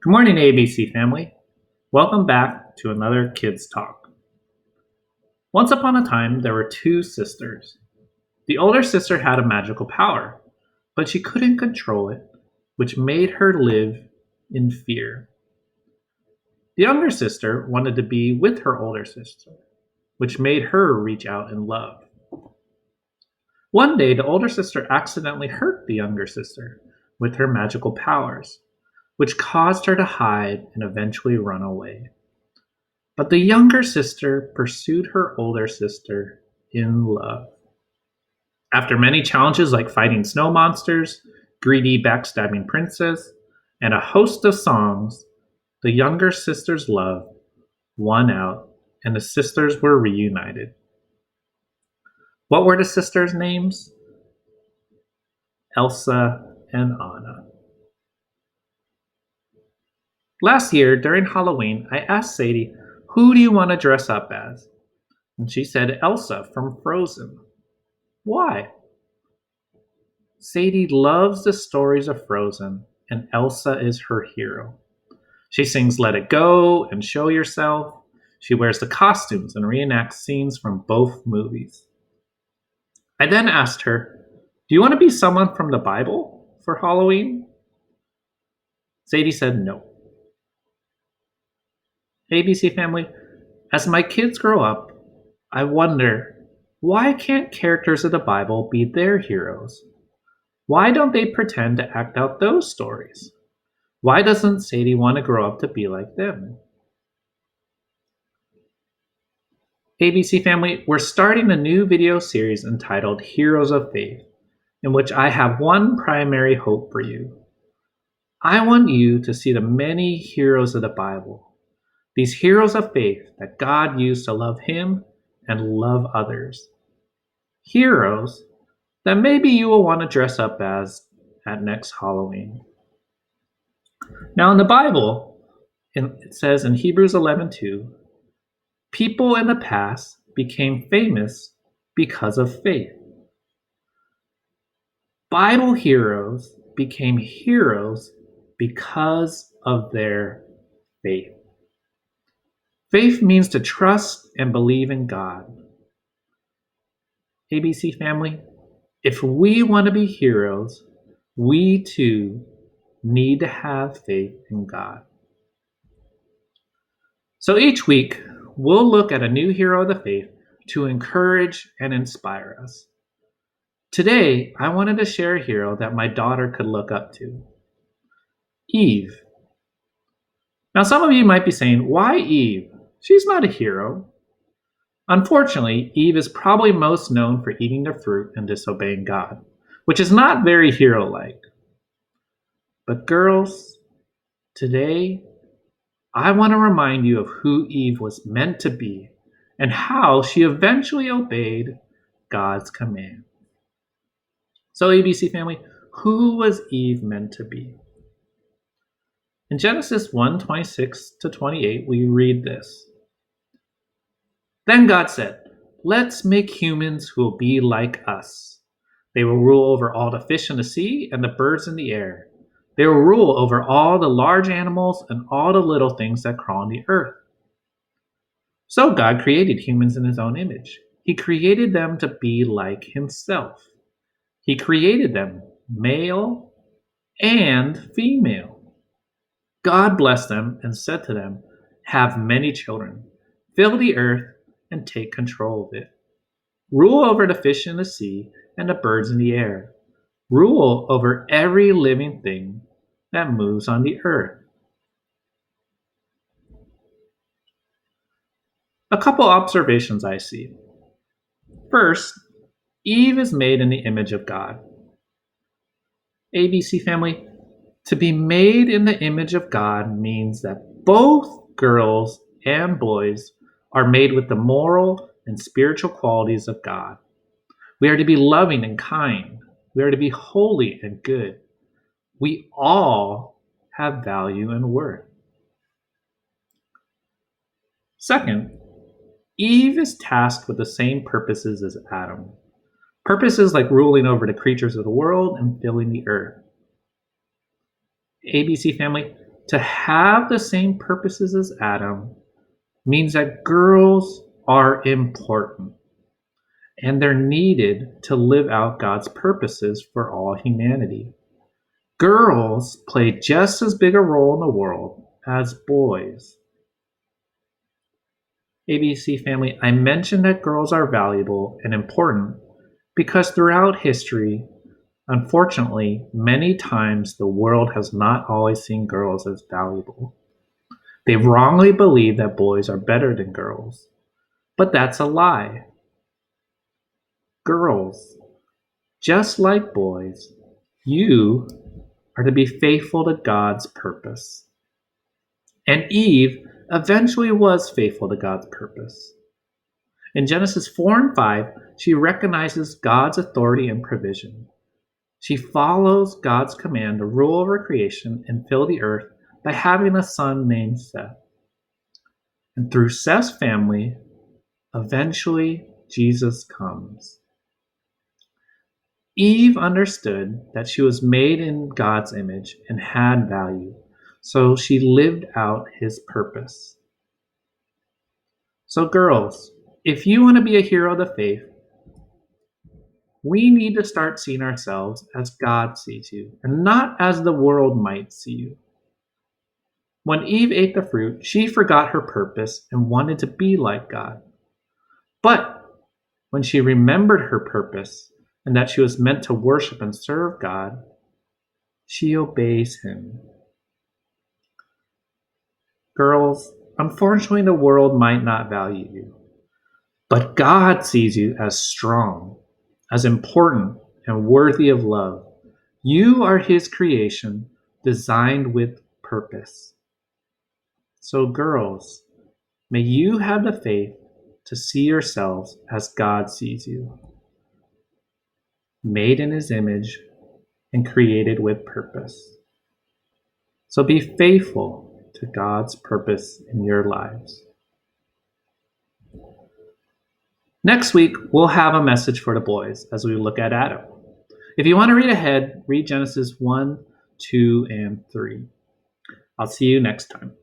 Good morning, ABC family. Welcome back to another Kids Talk. Once upon a time, there were two sisters. The older sister had a magical power, but she couldn't control it, which made her live in fear. The younger sister wanted to be with her older sister, which made her reach out in love. One day, the older sister accidentally hurt the younger sister with her magical powers, which caused her to hide and eventually run away. But the younger sister pursued her older sister in love. After many challenges like fighting snow monsters, greedy backstabbing princes, and a host of songs, the younger sister's love won out and the sisters were reunited. What were the sisters' names? Elsa and Anna. Last year, during Halloween, I asked Sadie, "Who do you want to dress up as?" And she said Elsa from Frozen. Why? Sadie loves the stories of Frozen, and Elsa is her hero. She sings Let It Go and Show Yourself. She wears the costumes and reenacts scenes from both movies. I then asked her, "Do you want to be someone from the Bible for Halloween?" Sadie said no. ABC family, as my kids grow up, I wonder, why can't characters of the Bible be their heroes? Why don't they pretend to act out those stories? Why doesn't Sadie want to grow up to be like them? ABC family, we're starting a new video series entitled Heroes of Faith, in which I have one primary hope for you. I want you to see the many heroes of the Bible, these heroes of faith that God used to love Him and love others. Heroes that maybe you will want to dress up as at next Halloween. Now, in the Bible, it says in Hebrews 11:2, people in the past became famous because of faith. Bible heroes became heroes because of their faith. Faith means to trust and believe in God. ABC family, if we want to be heroes, we too need to have faith in God. So each week, we'll look at a new hero of the faith to encourage and inspire us. Today, I wanted to share a hero that my daughter could look up to, Eve. Now, some of you might be saying, why Eve? She's not a hero. Unfortunately, Eve is probably most known for eating the fruit and disobeying God, which is not very hero like. But, girls, today I want to remind you of who Eve was meant to be and how she eventually obeyed God's command. So, ABC family, who was Eve meant to be? In Genesis 1:26 to 28, we read this. Then God said, "Let's make humans who will be like us. They will rule over all the fish in the sea and the birds in the air. They will rule over all the large animals and all the little things that crawl on the earth." So God created humans in His own image. He created them to be like Himself. He created them male and female. God blessed them and said to them, "Have many children, fill the earth and take control of it. Rule over the fish in the sea and the birds in the air. Rule over every living thing that moves on the earth." A couple observations I see. First, Eve is made in the image of God. ABC family, to be made in the image of God means that both girls and boys are made with the moral and spiritual qualities of God. We are to be loving and kind. We are to be holy and good. We all have value and worth. Second, Eve is tasked with the same purposes as Adam. Purposes like ruling over the creatures of the world and filling the earth. ABC family, To have the same purposes as Adam means that girls are important and they're needed to live out God's purposes for all humanity. Girls play just as big a role in the world as boys. ABC family, I mentioned that girls are valuable and important because throughout history, unfortunately, many times the world has not always seen girls as valuable. They wrongly believe that boys are better than girls, but that's a lie. Girls, just like boys, you are to be faithful to God's purpose. And Eve eventually was faithful to God's purpose. In Genesis 4 and 5, she recognizes God's authority and provision. She follows God's command to rule over creation and fill the earth by having a son named Seth. And through Seth's family, eventually Jesus comes. Eve understood that she was made in God's image and had value, so she lived out his purpose. So girls, if you want to be a hero of the faith, we need to start seeing ourselves as God sees you, and not as the world might see you. When Eve ate the fruit, she forgot her purpose and wanted to be like God. But when she remembered her purpose and that she was meant to worship and serve God, she obeys him. Girls, unfortunately, the world might not value you, but God sees you as strong, as important, and worthy of love. You are his creation, designed with purpose. So, girls, may you have the faith to see yourselves as God sees you, made in his image and created with purpose. So be faithful to God's purpose in your lives. Next week, we'll have a message for the boys as we look at Adam. If you want to read ahead, read Genesis 1, 2, and 3. I'll see you next time.